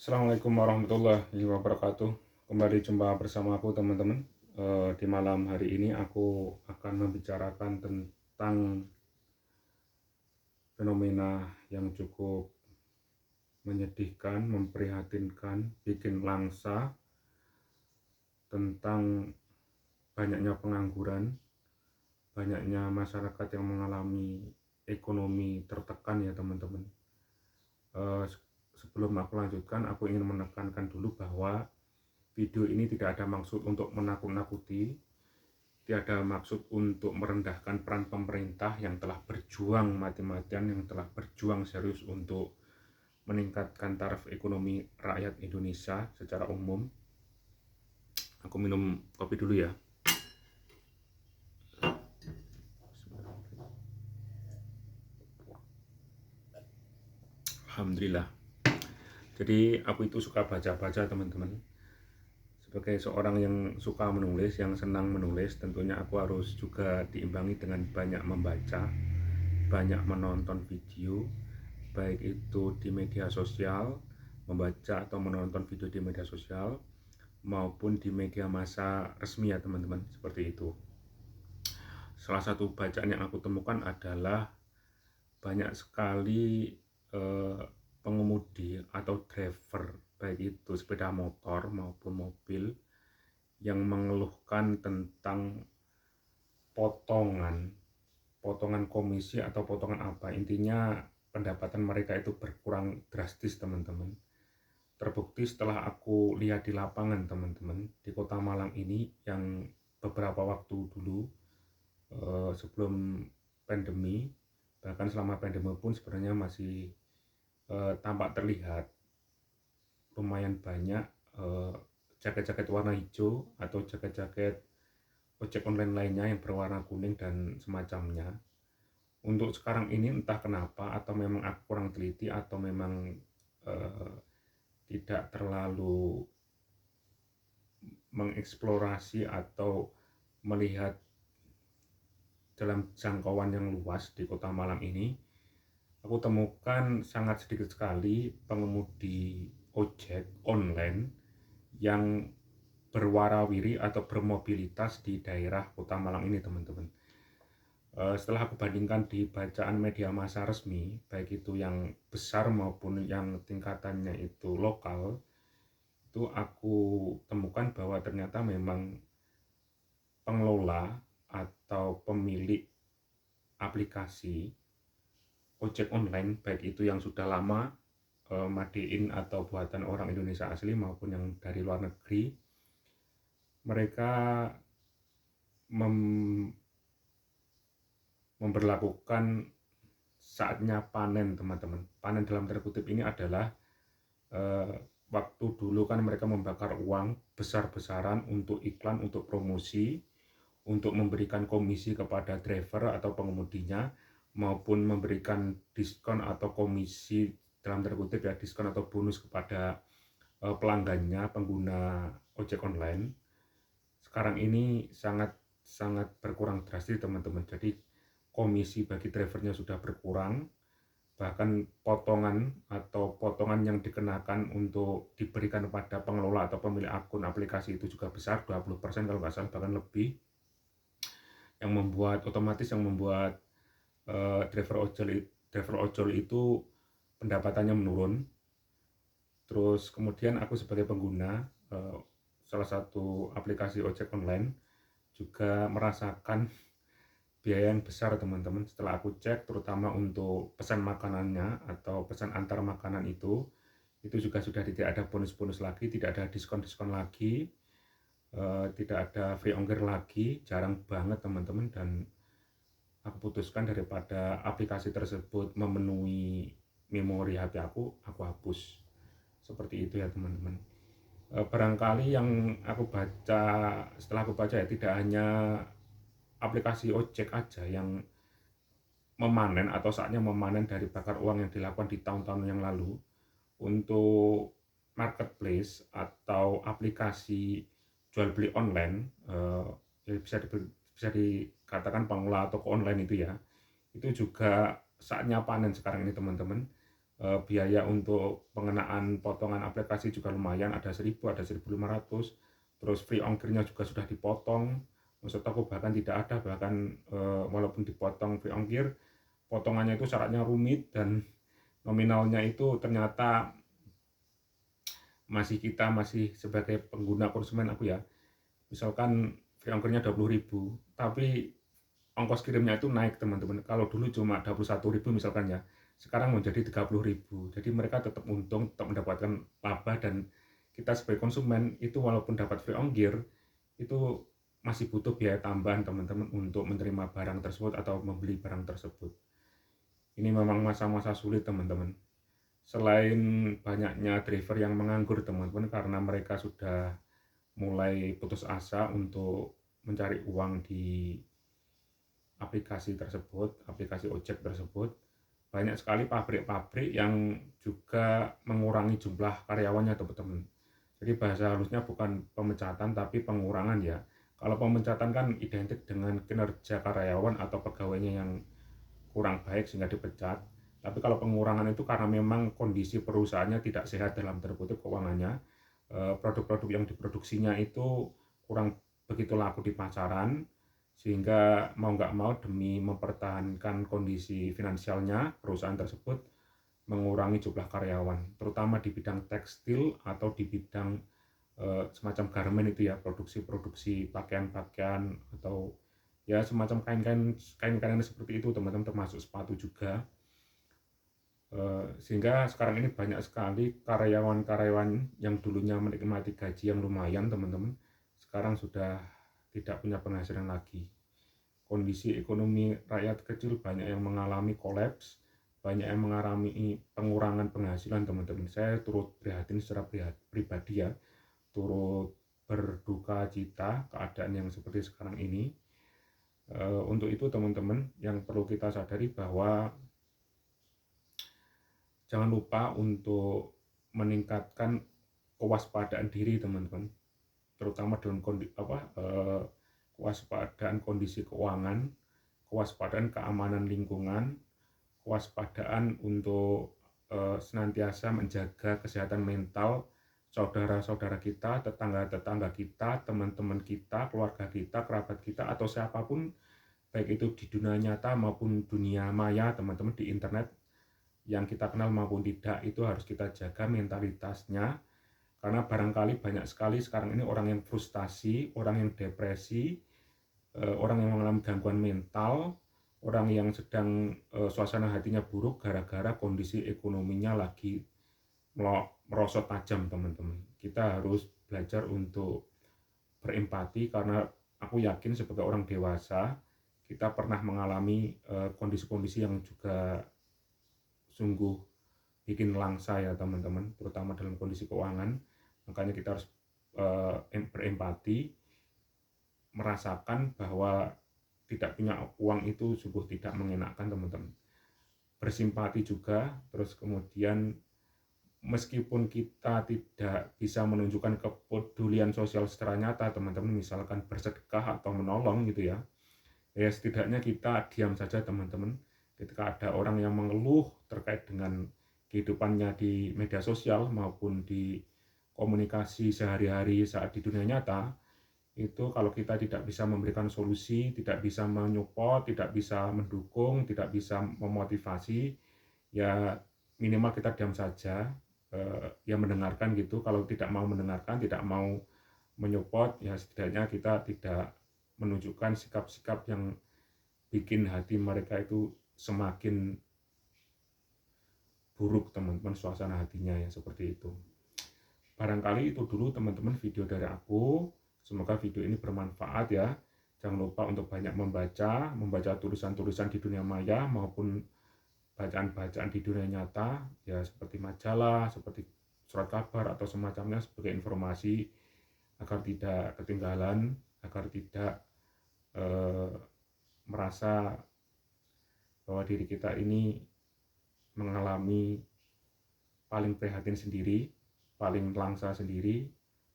Assalamualaikum warahmatullahi wabarakatuh. Kembali jumpa bersama aku teman-teman. Di malam hari ini aku akan membicarakan tentang fenomena yang cukup menyedihkan, memprihatinkan, bikin langsa tentang banyaknya pengangguran, banyaknya masyarakat yang mengalami ekonomi tertekan ya teman-teman. Sebelum aku lanjutkan, aku ingin menekankan dulu bahwa video ini tidak ada maksud untuk menakut-nakuti, tidak ada maksud untuk merendahkan peran pemerintah yang telah berjuang mati-matian, yang telah berjuang serius untuk meningkatkan taraf ekonomi rakyat Indonesia secara umum. Aku minum kopi dulu ya. Alhamdulillah. Jadi aku itu suka baca-baca teman-teman. Sebagai seorang yang suka menulis, yang senang menulis, tentunya aku harus juga diimbangi dengan banyak membaca, banyak menonton video, baik itu di media sosial, membaca atau menonton video di media sosial, maupun di media massa resmi ya teman-teman, seperti itu. Salah satu bacaan yang aku temukan adalah banyak sekali pengemudi atau driver, baik itu sepeda motor maupun mobil, yang mengeluhkan tentang potongan komisi atau potongan apa, intinya pendapatan mereka itu berkurang drastis teman-teman. Terbukti setelah aku lihat di lapangan teman-teman, di kota Malang ini yang beberapa waktu dulu sebelum pandemi, bahkan selama pandemi pun sebenarnya masih tampak terlihat lumayan banyak jaket-jaket warna hijau atau jaket-jaket ojek online lainnya yang berwarna kuning dan semacamnya. Untuk sekarang ini entah kenapa, atau memang aku kurang teliti, atau memang tidak terlalu mengeksplorasi atau melihat dalam jangkauan yang luas di kota Malang ini, aku temukan sangat sedikit sekali pengemudi ojek online yang berwarawiri atau bermobilitas di daerah kota Malang ini teman-teman. Setelah aku bandingkan di bacaan media massa resmi, baik itu yang besar maupun yang tingkatannya itu lokal, itu aku temukan bahwa ternyata memang pengelola atau pemilik aplikasi ojek online, baik itu yang sudah lama made in atau buatan orang Indonesia asli maupun yang dari luar negeri, mereka memberlakukan saatnya panen teman-teman. Panen dalam tanda kutip ini adalah waktu dulu kan mereka membakar uang besar-besaran untuk iklan, untuk promosi, untuk memberikan komisi kepada driver atau pengemudinya, maupun memberikan diskon atau komisi dalam tanda kutip ya, diskon atau bonus kepada pelanggannya, pengguna ojek online. Sekarang ini sangat berkurang drastis teman-teman. Jadi komisi bagi drivernya sudah berkurang, bahkan potongan yang dikenakan untuk diberikan kepada pengelola atau pemilik akun aplikasi itu juga besar, 20% kalau nggak salah, bahkan lebih, yang membuat driver ojol itu pendapatannya menurun. Terus kemudian aku sebagai pengguna salah satu aplikasi ojek online juga merasakan biaya yang besar teman-teman. Setelah aku cek, terutama untuk pesan makanannya atau pesan antar makanan itu juga sudah tidak ada bonus-bonus lagi, tidak ada diskon-diskon lagi, tidak ada free ongkir lagi, jarang banget teman-teman. Dan aku putuskan daripada aplikasi tersebut memenuhi memori HP aku hapus. Seperti itu ya teman-teman. Barangkali yang aku baca, setelah aku baca ya, tidak hanya aplikasi ojek aja yang memanen atau saatnya memanen dari bakar uang yang dilakukan di tahun-tahun yang lalu. Untuk marketplace atau aplikasi jual beli online, bisa dikatakan pengelola toko online itu ya, itu juga saatnya panen sekarang ini teman-teman. biaya untuk pengenaan potongan aplikasi juga lumayan, ada 1.000, ada 1.500, terus free ongkirnya juga sudah dipotong. Maksud aku bahkan tidak ada, bahkan walaupun dipotong free ongkir, potongannya itu syaratnya rumit dan nominalnya itu ternyata masih sebagai pengguna konsumen aku ya, misalkan free ongkirnya 20.000, tapi ongkos kirimnya itu naik teman-teman. Kalau dulu cuma 21.000 misalkan ya, sekarang menjadi 30.000. Jadi mereka tetap untung, tetap mendapatkan laba, dan kita sebagai konsumen itu walaupun dapat free ongkir, itu masih butuh biaya tambahan teman-teman untuk menerima barang tersebut atau membeli barang tersebut. Ini memang masa-masa sulit teman-teman. Selain banyaknya driver yang menganggur teman-teman karena mereka sudah mulai putus asa untuk mencari uang di aplikasi tersebut, aplikasi ojek tersebut, banyak sekali pabrik-pabrik yang juga mengurangi jumlah karyawannya teman-teman. Jadi bahasa halusnya bukan pemecatan tapi pengurangan ya. Kalau pemecatan kan identik dengan kinerja karyawan atau pegawainya yang kurang baik sehingga dipecat. Tapi kalau pengurangan itu karena memang kondisi perusahaannya tidak sehat dalam tanda kutip keuangannya, produk-produk yang diproduksinya itu kurang begitu laku di pasaran, sehingga mau nggak mau demi mempertahankan kondisi finansialnya perusahaan tersebut mengurangi jumlah karyawan, terutama di bidang tekstil atau di bidang semacam garment itu ya, produksi-produksi pakaian-pakaian atau ya semacam kain-kain seperti itu teman-teman, termasuk sepatu juga. Sehingga sekarang ini banyak sekali karyawan-karyawan yang dulunya menikmati gaji yang lumayan teman-teman, sekarang sudah tidak punya penghasilan lagi. Kondisi ekonomi rakyat kecil banyak yang mengalami kolaps, banyak yang mengalami pengurangan penghasilan teman-teman. Saya turut prihatin secara pribadi ya, turut berduka cita keadaan yang seperti sekarang ini. Untuk itu teman-teman, yang perlu kita sadari bahwa jangan lupa untuk meningkatkan kewaspadaan diri teman-teman, terutama dalam kewaspadaan kondisi keuangan, kewaspadaan keamanan lingkungan, kewaspadaan untuk senantiasa menjaga kesehatan mental saudara-saudara kita, tetangga-tetangga kita, teman-teman kita, keluarga kita, kerabat kita, atau siapapun, baik itu di dunia nyata maupun dunia maya teman-teman, di internet yang kita kenal maupun tidak, itu harus kita jaga mentalitasnya. Karena barangkali banyak sekali sekarang ini orang yang frustasi, orang yang depresi, orang yang mengalami gangguan mental, orang yang sedang suasana hatinya buruk gara-gara kondisi ekonominya lagi merosot tajam teman-teman. Kita harus belajar untuk berempati, karena aku yakin sebagai orang dewasa kita pernah mengalami kondisi-kondisi yang juga sungguh bikin langsa ya teman-teman, terutama dalam kondisi keuangan. Makanya kita harus berempati, merasakan bahwa tidak punya uang itu sungguh tidak mengenakan teman-teman. Bersimpati juga, terus kemudian meskipun kita tidak bisa menunjukkan kepedulian sosial secara nyata teman-teman, misalkan bersedekah atau menolong gitu ya, ya setidaknya kita diam saja teman-teman ketika ada orang yang mengeluh terkait dengan kehidupannya di media sosial maupun di komunikasi sehari-hari saat di dunia nyata. Itu kalau kita tidak bisa memberikan solusi, tidak bisa menyupport, tidak bisa mendukung, tidak bisa memotivasi, ya minimal kita diam saja, ya mendengarkan gitu. Kalau tidak mau mendengarkan, tidak mau menyupport, ya setidaknya kita tidak menunjukkan sikap-sikap yang bikin hati mereka itu semakin buruk teman-teman, suasana hatinya ya seperti itu. Barangkali itu dulu teman-teman video dari aku. Semoga video ini bermanfaat ya. Jangan lupa untuk banyak membaca tulisan-tulisan di dunia maya maupun bacaan-bacaan di dunia nyata ya, seperti majalah, seperti surat kabar atau semacamnya, sebagai informasi agar tidak ketinggalan, agar tidak merasa bahwa diri kita ini mengalami paling prihatin sendiri, paling langsa sendiri,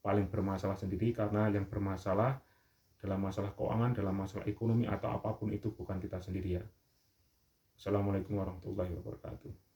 paling bermasalah sendiri, karena yang bermasalah dalam masalah keuangan, dalam masalah ekonomi atau apapun itu bukan kita sendiri ya. Assalamualaikum warahmatullahi wabarakatuh.